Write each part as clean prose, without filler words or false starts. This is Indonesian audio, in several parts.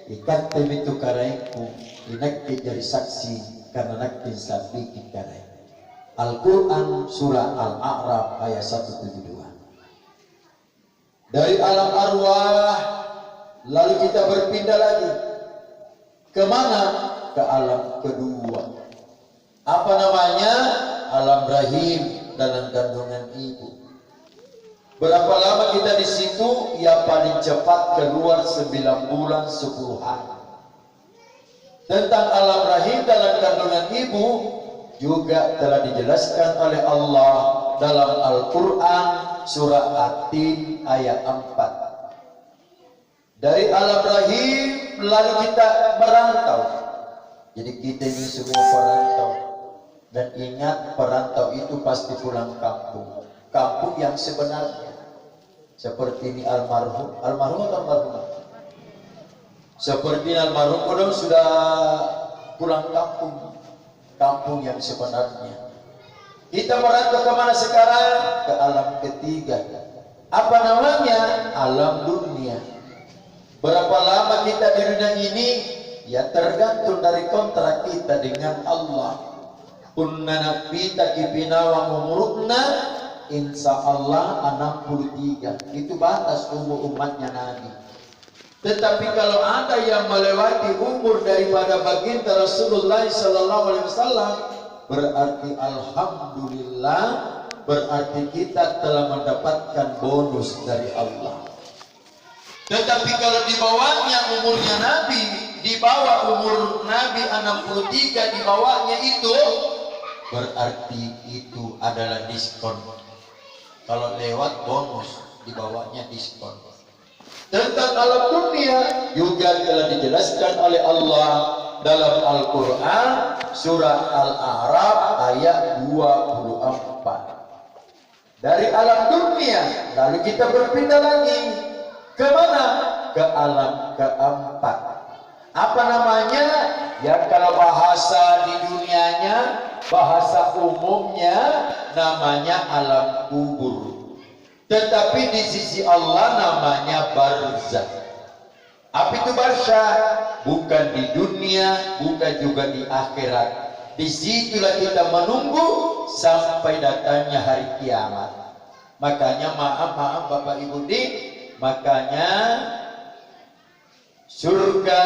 ikan temitu karaiku inakti jadi saksi karena nakti sabi karai. Al-Quran surah Al-A'raf ayat 172. Dari alam arwah lalu kita berpindah lagi kemana? Ke alam kedua. Apa namanya? Alam rahim, dalam kandungan ibu. Berapa lama kita di situ? Ya paling cepat keluar 9 bulan 10 hari. Tentang alam rahim dalam kandungan ibu juga telah dijelaskan oleh Allah dalam Al-Quran surah At-Tin ayat 4. Dari alam rahim lalu kita merantau. Jadi kita ini semua perantau. Dan ingat, perantau itu pasti pulang kampung. Kampung yang sebenarnya. Seperti ini almarhum atau almarhumah. Seperti almarhum kodong sudah pulang kampung. Kampung yang sebenarnya. Kita merantau kemana sekarang? Ke alam ketiga. Apa namanya? Alam dunia. Berapa lama kita di dunia ini? Ya tergantung dari kontrak kita dengan Allah. Kunna nabita kipina wa umurna insyaallah 63. Itu batas umur umatnya Nabi. Tetapi kalau ada yang melewati umur daripada baginda Rasulullah sallallahu alaihi wasallam, berarti alhamdulillah, berarti kita telah mendapatkan bonus dari Allah. Tetapi kalau di bawahnya umurnya Nabi, di bawah umur Nabi 63, di bawahnya itu berarti itu adalah diskon. Kalau lewat bonus, di bawahnya diskon. Tentang alam dunia juga telah dijelaskan oleh Allah dalam Al-Quran surah Al-A'raf ayat 24. Dari alam dunia lalu kita berpindah lagi kemana? Ke alam keempat. Apa namanya? Ya kalau bahasa di dunianya, bahasa umumnya namanya alam kubur. Tetapi di sisi Allah namanya barzakh. Apa itu barzakh? Bukan di dunia, bukan juga di akhirat. Disitulah kita menunggu sampai datangnya hari kiamat. Makanya maaf Bapak Ibu makanya surga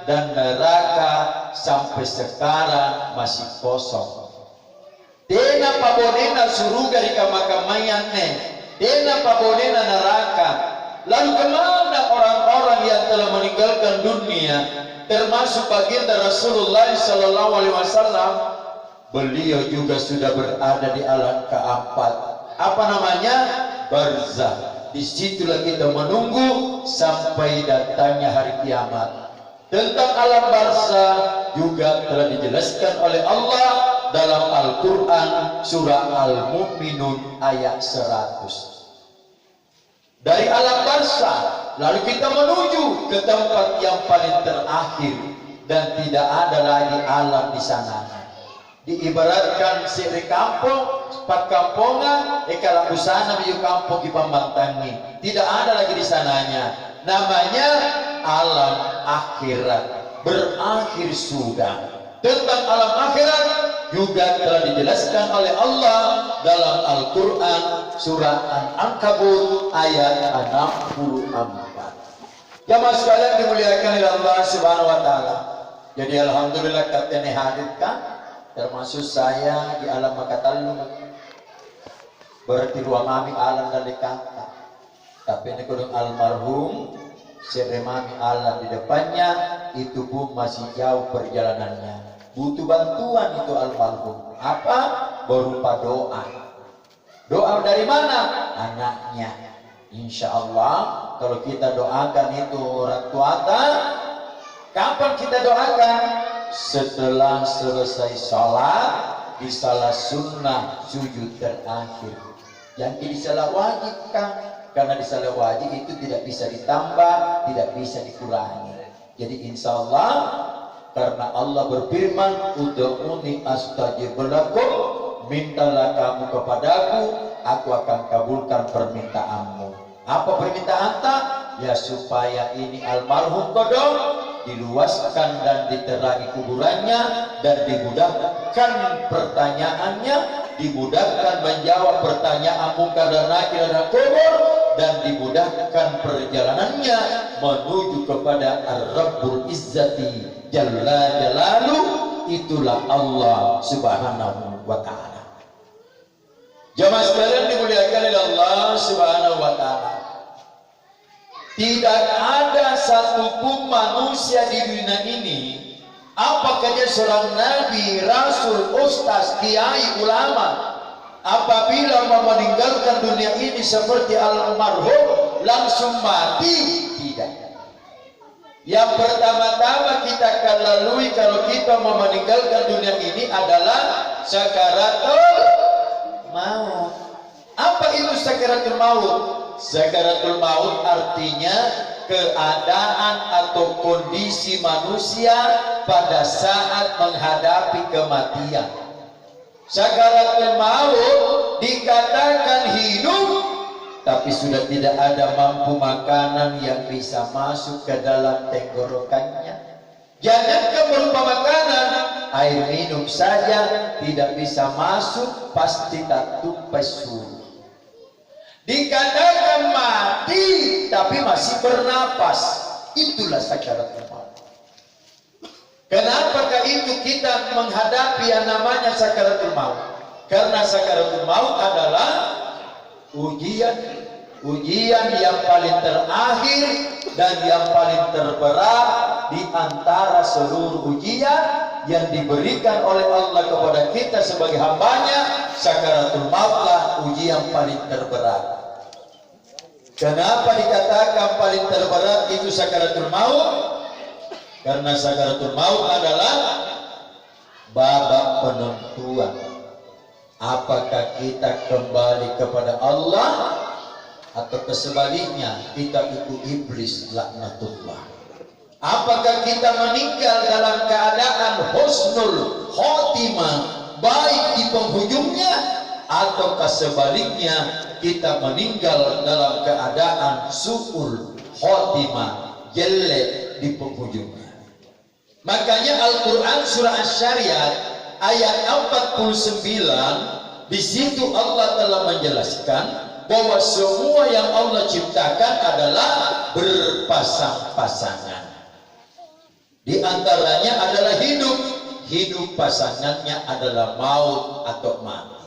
dan neraka sampai sekarang masih kosong. Dena pabonena surga di kamakamayang dena pabonena neraka. Lalu kemana orang-orang yang telah meninggalkan dunia, termasuk baginda Rasulullah sallallahu alaihi wasallam? Beliau juga sudah berada di alam keempat. Apa namanya? Barzakh. Disitulah kita menunggu sampai datangnya hari kiamat. Tentang alam barzakh juga telah dijelaskan oleh Allah dalam Al-Quran surah Al-Mu'minun ayat 100. Dari alam barzakh lalu kita menuju ke tempat yang paling terakhir dan tidak ada lagi alam di sana. Diibaratkan siri kampung, sepat kampungan, kalau busana biu kampung di pembantangi. Tidak ada lagi di sananya. Namanya alam akhirat. Berakhir sudah. Tentang alam akhirat juga telah dijelaskan oleh Allah dalam Al-Quran surah An-Ankabut ayat 64. Jamaah sekalian dimuliakan oleh Allah Subhanahu wa taala. Jadi alhamdulillah katanya hadirkan termasuk saya di alam Makatallu. Berarti ruang mami alam dari kata. Tapi ini kudung almarhum seremami alam di depannya itu pun masih jauh perjalanannya. Butuh bantuan itu almarhum. Apa? Berupa doa. Doa dari mana? Anaknya. Insya Allah kalau kita doakan itu orang tua, kapan kita doakan? Setelah selesai sholat di salah sunnah sujud terakhir. Yang di salah wajib kan? Karena di salah wajib itu tidak bisa ditambah, tidak bisa dikurangi. Jadi insya Allah karena Allah berfirman, ud'uni astajib lakum, mintalah kamu kepadaku, aku akan kabulkan permintaanmu. Apa permintaan tak? Ya supaya ini almarhum kodong diluaskan dan diterangi kuburannya, dan dimudahkan pertanyaannya, dimudahkan menjawab pertanyaan mungkar dan nakir dan kubur, dan dimudahkan perjalanannya menuju kepada Ar-Rabbul Izzati Jalla Jalalu. Itulah Allah Subhanahu wa ta'ala. Jamaah sekalian dimuliakan oleh Allah Subhanahu wa ta'ala. Tidak ada satupun manusia di dunia ini, apakah dia seorang nabi, rasul, ustaz, kiai, ulama, apabila mau meninggalkan dunia ini seperti almarhum langsung mati. Tidak. Yang pertama-tama kita akan lalui kalau kita mau meninggalkan dunia ini adalah sakaratul maut. Apa itu sakaratul maut? Sakaratul maut artinya keadaan atau kondisi manusia pada saat menghadapi kematian. Sakaratul maut dikatakan hidup, tapi sudah tidak ada mampu makanan yang bisa masuk ke dalam tenggorokannya. Jangankan berupa makanan, air minum saja tidak bisa masuk, pasti tak tumpai suhu. Dikatakan mati tapi masih bernapas. Itulah sakaratul maut. Kenapakah itu kita menghadapi yang namanya sakaratul maut? Karena sakaratul maut adalah ujian yang paling terakhir dan yang paling terberat di antara seluruh ujian yang diberikan oleh Allah kepada kita sebagai hambanya. Sakaratul mautlah ujian paling terberat. Kenapa dikatakan paling terberat itu sakaratul maut? Karena sakaratul maut adalah babak penentuan. Apakah kita kembali kepada Allah atau sebaliknya kita ikut iblis laknatullah? Apakah kita meninggal dalam keadaan husnul khotimah, baik di penghujungnya, ataukah sebaliknya kita meninggal dalam keadaan su'ul khotimah, jelek di penghujungnya? Makanya Al-Quran surah Asy-Syariat ayat 49, di situ Allah telah menjelaskan bahwa semua yang Allah ciptakan adalah berpasang-pasangan. Di antaranya adalah hidup, hidup pasangannya adalah maut atau mati.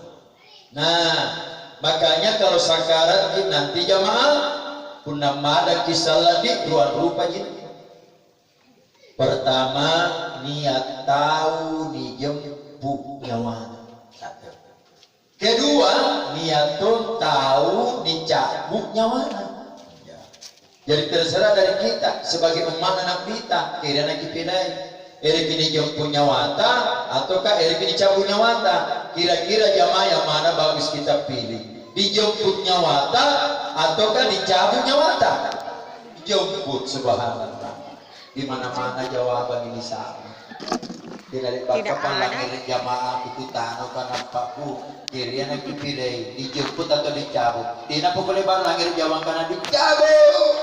Nah, makanya kalau sakarat nanti jamaah punna mada kisah lagi dua rupa jadi. Pertama, niat tahu dijemput nyawa. Kedua, niat tahu dicabut nyawa. Jadi terserah dari kita sebagai umat anak kita, kira nak pilih eri kini jemput nyawata ataukah eri kini cabut nyawata. Kira-kira jamaah yang mana bagus kita pilih, dijemput nyawata ataukah dicabut nyawata? Dijemput, subhanallah. Di mana-mana jawaban ini sama. Tidak ada jamaah itu tano kan apaku kira nak pilih dijemput atau dicabut. Tidak boleh bang langir jawab karena dicabut.